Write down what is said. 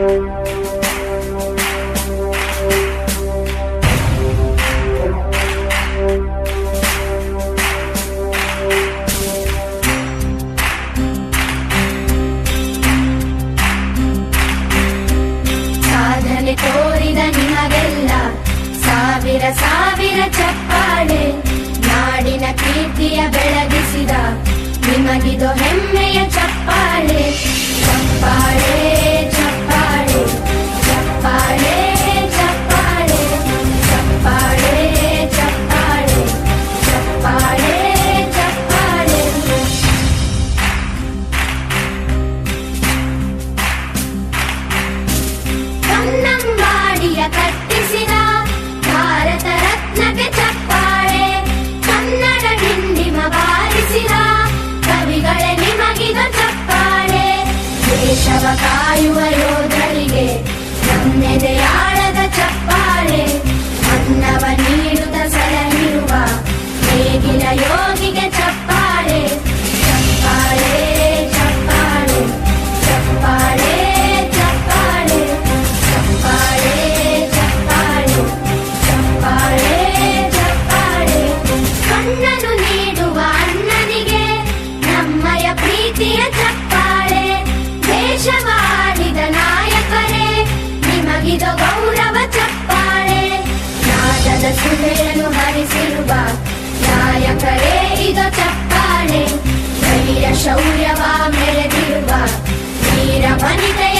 ಸಾಧನೆ ತೋರಿದ ನಿಮಗೆಲ್ಲ ಸಾವಿರ ಸಾವಿರ ಚಪ್ಪಾಳೆ. ನಾಡಿನ ಕೀರ್ತಿಯ ಬೆಳಗಿಸಿದ ನಿಮಗಿದು ಹೆಮ್ಮೆಯ ಚಪ್ಪಾಳೆ. ಚಪ್ಪಾಳೆ ಚಪ್ಪಾಳೆ ಚಪ್ಪಾಳೆ ಚಪ್ಪಾಳೆ ಚಪ್ಪಾಳೆ ಚಪ್ಪಾಳೆ ಚಪ್ಪಾಳೆ ಚಪ್ಪಾಳೆ. ಕನ್ನಂಬಾಡಿಯ ಕಟ್ಟಿಸಿದ ಭಾರತ ರತ್ನಕ್ಕೆ ಚಪ್ಪಾಳೆ. ಕನ್ನಡ ಡಿಂಡಿಮ ಬಾರಿಸಿದ ಕವಿಗಳೇ ನಿಮಗಿದು ಚಪ್ಪಾಳೆ. ದೇಶವ ಕಾಯುವ ಯೋಧರಿಗೆ ನಮ್ಮೆದೆಯಾಳದ ಚಪ್ಪಾಳೆ. ಅನ್ನವ ನೀಡುತ್ತ ಸಲಹಿರುವ ನೇಗಿಲ ಯೋಗಿಗೆ ಚಪ್ಪಾಳೆ. ಚಪ್ಪಾಳೆ ಚಪ್ಪಾಳೆ ಚಪ್ಪಾಳೆ ಚಪ್ಪಾಳೆ ಚಪ್ಪಾಳೆ ಚಪ್ಪಾಳೆ ಚಪ್ಪಾಳೆ ಚಪ್ಪಾಳೆ. ಕಣ್ಣನು ನೀಡುವ ಅಣ್ಣನಿಗೆ ನಮ್ಮಯ ಪ್ರೀತಿಯ ಚಪ್ಪಾಳೆ. ದೇಶವಾಳಿದ ನಾಯಕರೇ ನಿಮಗಿದು ಗೌರವ ಚಪ್ಪಾಳೆ. ನಾದದ ಸುಧೆಯನ್ನು ಹರಿಸಿರುವ ನಾಯಕರೇ ಇದು ಚಪ್ಪಾಳೆ. ಧೈರ್ಯ ಶೌರ್ಯವ ಮೆರೆದಿರುವ ವೀರ ವನಿತೆಯ